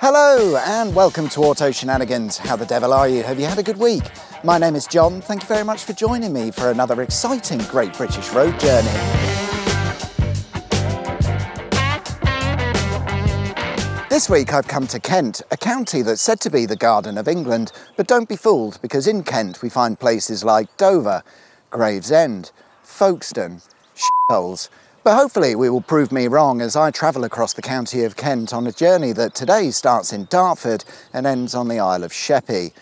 Hello and welcome to Auto Shenanigans. How the devil are you? Have you had a good week? My name is John. Thank you very much for joining me for another exciting Great British Road Journey. This week I've come to Kent, a county that's said to be the Garden of England, but don't be fooled because in Kent we find places like Dover, Gravesend, Folkestone, shitholes. But hopefully we will prove me wrong as I travel across the county of Kent on a journey that today starts in Dartford and ends on the Isle of Sheppey.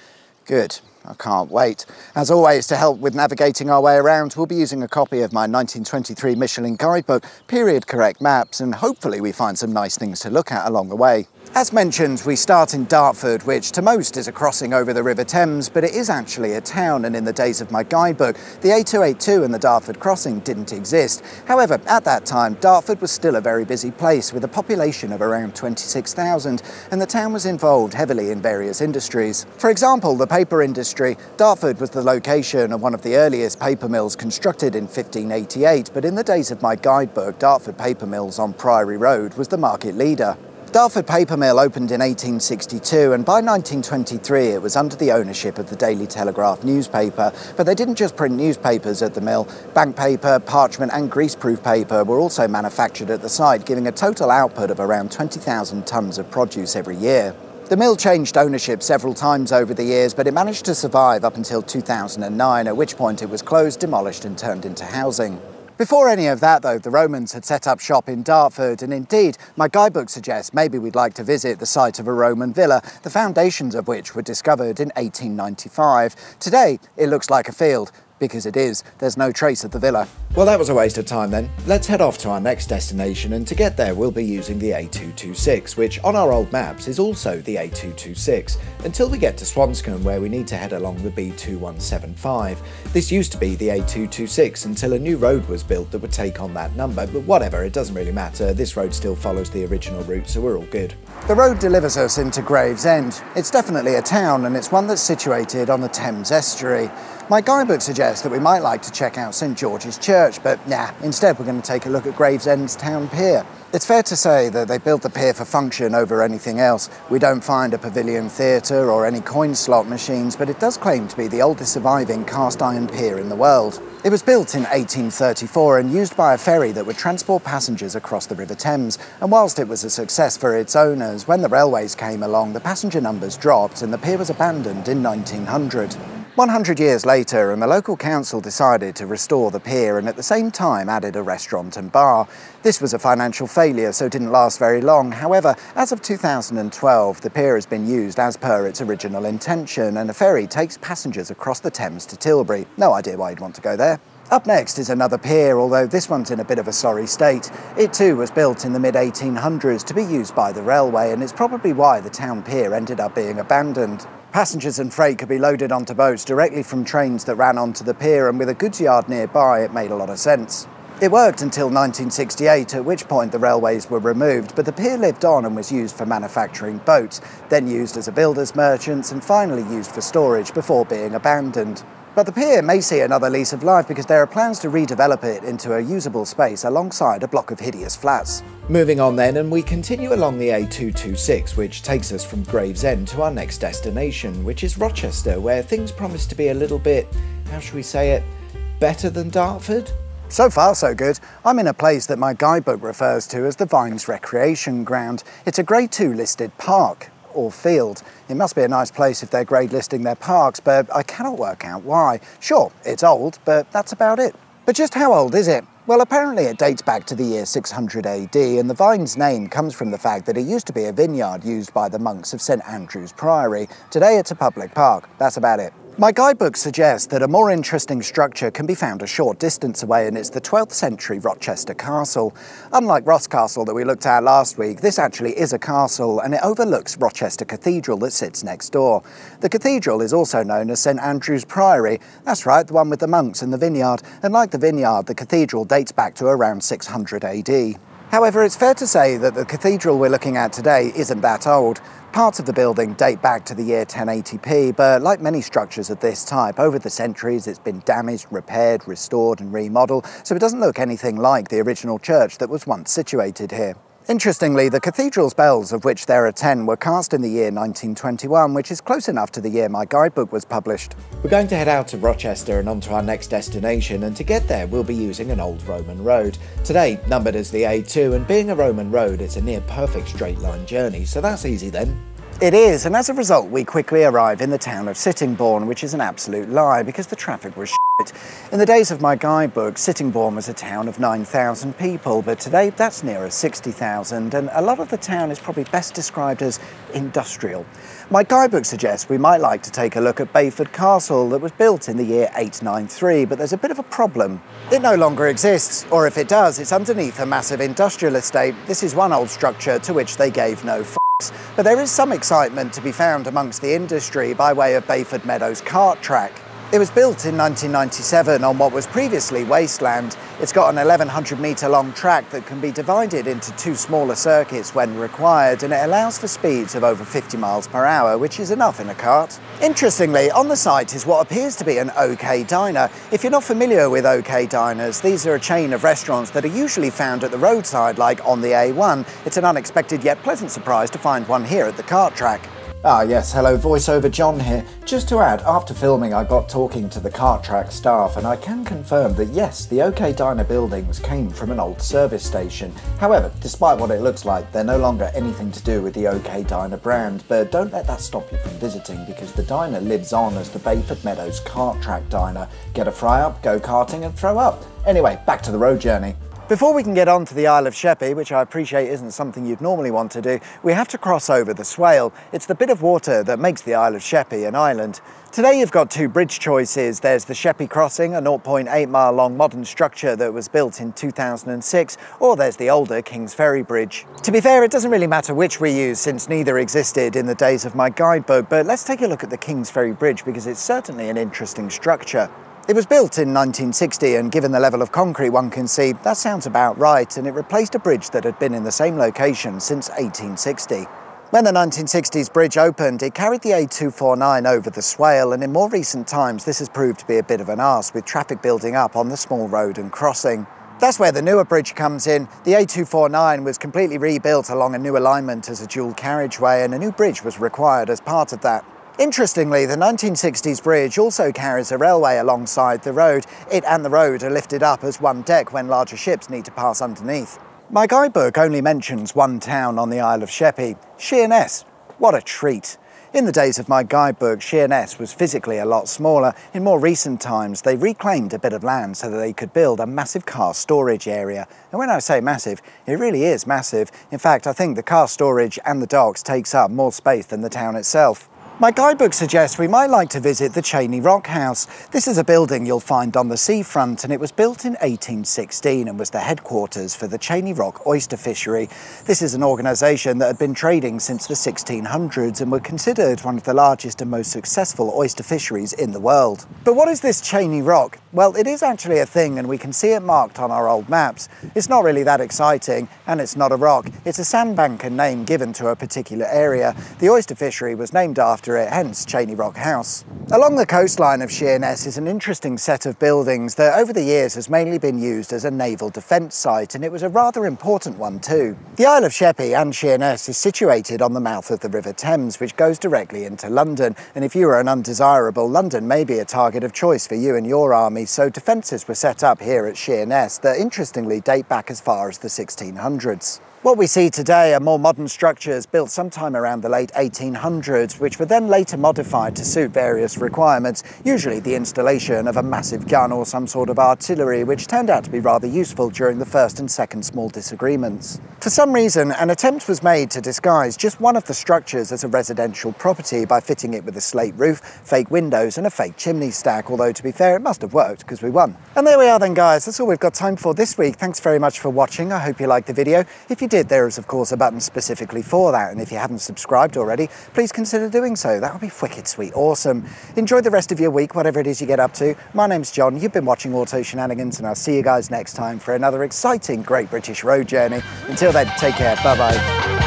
Good, I can't wait. As always, to help with navigating our way around, we'll be using a copy of my 1923 Michelin guidebook, period correct maps, and hopefully we find some nice things to look at along the way. As mentioned, we start in Dartford, which to most is a crossing over the River Thames, but it is actually a town, and in the days of my guidebook, the A282 and the Dartford crossing didn't exist. However, at that time, Dartford was still a very busy place with a population of around 26,000, and the town was involved heavily in various industries. For example, the paper industry. Dartford was the location of one of the earliest paper mills constructed in 1588, but in the days of my guidebook, Dartford Paper Mills on Priory Road was the market leader. Dartford Paper Mill opened in 1862 and by 1923 it was under the ownership of the Daily Telegraph newspaper, but they didn't just print newspapers at the mill. Bank paper, parchment and greaseproof paper were also manufactured at the site, giving a total output of around 20,000 tonnes of produce every year. The mill changed ownership several times over the years, but it managed to survive up until 2009, at which point it was closed, demolished and turned into housing. Before any of that though, the Romans had set up shop in Dartford, and indeed, my guidebook suggests maybe we'd like to visit the site of a Roman villa, the foundations of which were discovered in 1895. Today, it looks like a field. Because it is, there's no trace of the villa. Well, that was a waste of time then. Let's head off to our next destination, and to get there we'll be using the A226, which on our old maps is also the A226, until we get to Swanscombe where we need to head along the B2175. This used to be the A226 until a new road was built that would take on that number, but whatever, it doesn't really matter. This road still follows the original route, so we're all good. The road delivers us into Gravesend. It's definitely a town, and it's one that's situated on the Thames estuary. My guidebook suggests that we might like to check out St George's Church, but nah, instead we're going to take a look at Gravesend's town pier. It's fair to say that they built the pier for function over anything else. We don't find a pavilion theatre or any coin slot machines, but it does claim to be the oldest surviving cast iron pier in the world. It was built in 1834 and used by a ferry that would transport passengers across the River Thames, and whilst it was a success for its owners, when the railways came along, the passenger numbers dropped and the pier was abandoned in 1900. 100 years later, and the local council decided to restore the pier and at the same time added a restaurant and bar. This was a financial failure, so it didn't last very long. However, as of 2012, the pier has been used as per its original intention, and a ferry takes passengers across the Thames to Tilbury. No idea why you'd want to go there. Up next is another pier, although this one's in a bit of a sorry state. It too was built in the mid-1800s to be used by the railway, and it's probably why the town pier ended up being abandoned. Passengers and freight could be loaded onto boats directly from trains that ran onto the pier, and with a goods yard nearby it made a lot of sense. It worked until 1968, at which point the railways were removed, but the pier lived on and was used for manufacturing boats, then used as a builder's merchants and finally used for storage before being abandoned. But the pier may see another lease of life because there are plans to redevelop it into a usable space alongside a block of hideous flats. Moving on then, and we continue along the A226, which takes us from Gravesend to our next destination, which is Rochester, where things promise to be a little bit, how shall we say it, better than Dartford? So far so good. I'm in a place that my guidebook refers to as the Vines Recreation Ground. It's a Grade 2 listed park. Or field. It must be a nice place if they're grade listing their parks, but I cannot work out why. Sure, it's old, but that's about it. But just how old is it? Well, apparently it dates back to the year 600 AD, and the Vines name comes from the fact that it used to be a vineyard used by the monks of St Andrew's Priory. Today it's a public park. That's about it. My guidebook suggests that a more interesting structure can be found a short distance away, and it's the 12th century Rochester Castle. Unlike Ross Castle that we looked at last week, this actually is a castle, and it overlooks Rochester Cathedral that sits next door. The cathedral is also known as St Andrew's Priory. That's right, the one with the monks and the vineyard, and like the vineyard, the cathedral dates back to around 600 AD. However, it's fair to say that the cathedral we're looking at today isn't that old. Parts of the building date back to the year 1080p, but like many structures of this type, over the centuries it's been damaged, repaired, restored and remodelled, so it doesn't look anything like the original church that was once situated here. Interestingly, the cathedral's bells, of which there are 10, were cast in the year 1921, which is close enough to the year my guidebook was published. We're going to head out to Rochester and on to our next destination, and to get there we'll be using an old Roman road. Today, numbered as the A2, and being a Roman road, it's a near perfect straight line journey, so that's easy then. It is, and as a result we quickly arrive in the town of Sittingbourne, which is an absolute lie because the traffic was shit. In the days of my guidebook, Sittingbourne was a town of 9,000 people, but today that's nearer 60,000, and a lot of the town is probably best described as industrial. My guidebook suggests we might like to take a look at Bayford Castle that was built in the year 893, but there's a bit of a problem. It no longer exists, or if it does, it's underneath a massive industrial estate. This is one old structure to which they gave no f***. But there is some excitement to be found amongst the industry by way of Bayford Meadows Kart Track. It was built in 1997 on what was previously wasteland. It's got an 1,100 metre long track that can be divided into two smaller circuits when required, and it allows for speeds of over 50 miles per hour, which is enough in a kart. Interestingly, on the site is what appears to be an OK Diner. If you're not familiar with OK Diners, these are a chain of restaurants that are usually found at the roadside, like on the A1. It's an unexpected yet pleasant surprise to find one here at the kart track. Ah yes, hello, voiceover John here. Just to add, after filming I got talking to the kart track staff, and I can confirm that yes, the OK Diner buildings came from an old service station. However, despite what it looks like, they're no longer anything to do with the OK Diner brand, but don't let that stop you from visiting, because the diner lives on as the Bayford Meadows Kart Track Diner. Get a fry up, go karting and throw up. Anyway, back to the road journey. Before we can get on to the Isle of Sheppey, which I appreciate isn't something you'd normally want to do, we have to cross over the Swale. It's the bit of water that makes the Isle of Sheppey an island. Today you've got two bridge choices. There's the Sheppey Crossing, a 0.8 mile long modern structure that was built in 2006, or there's the older Kings Ferry Bridge. To be fair, it doesn't really matter which we use since neither existed in the days of my guidebook, but let's take a look at the Kings Ferry Bridge because it's certainly an interesting structure. It was built in 1960, and given the level of concrete one can see, that sounds about right, and it replaced a bridge that had been in the same location since 1860. When the 1960s bridge opened, it carried the A249 over the Swale, and in more recent times this has proved to be a bit of an arse, with traffic building up on the small road and crossing. That's where the newer bridge comes in. The A249 was completely rebuilt along a new alignment as a dual carriageway, and a new bridge was required as part of that. Interestingly, the 1960s bridge also carries a railway alongside the road. It and the road are lifted up as one deck when larger ships need to pass underneath. My guidebook only mentions one town on the Isle of Sheppey, Sheerness. What a treat! In the days of my guidebook, Sheerness was physically a lot smaller. In more recent times, they reclaimed a bit of land so that they could build a massive car storage area. And when I say massive, it really is massive. In fact, I think the car storage and the docks takes up more space than the town itself. My guidebook suggests we might like to visit the Cheyne Rock House. This is a building you'll find on the seafront, and it was built in 1816 and was the headquarters for the Cheyne Rock oyster fishery. This is an organisation that had been trading since the 1600s and were considered one of the largest and most successful oyster fisheries in the world. But what is this Cheyne Rock? Well, it is actually a thing, and we can see it marked on our old maps. It's not really that exciting, and it's not a rock. It's a sandbank and name given to a particular area. The oyster fishery was named after it, hence Cheyne Rock House. Along the coastline of Sheerness is an interesting set of buildings that over the years has mainly been used as a naval defence site, and it was a rather important one too. The Isle of Sheppey and Sheerness is situated on the mouth of the River Thames, which goes directly into London, and if you are an undesirable, London may be a target of choice for you and your army, so defences were set up here at Sheerness that interestingly date back as far as the 1600s. What we see today are more modern structures built sometime around the late 1800s, which were then later modified to suit various requirements, usually the installation of a massive gun or some sort of artillery, which turned out to be rather useful during the first and second small disagreements. For some reason, an attempt was made to disguise just one of the structures as a residential property by fitting it with a slate roof, fake windows and a fake chimney stack, although to be fair it must have worked because we won. And there we are then guys, that's all we've got time for this week. Thanks very much for watching, I hope you liked the video. If you did, there is of course a button specifically for that, and if you haven't subscribed already, please consider doing so. That would be wicked sweet awesome. Enjoy the rest of your week, whatever it is you get up to. My name's John, you've been watching Auto Shenanigans, and I'll see you guys next time for another exciting Great British Road Journey. Until then, take care, bye bye.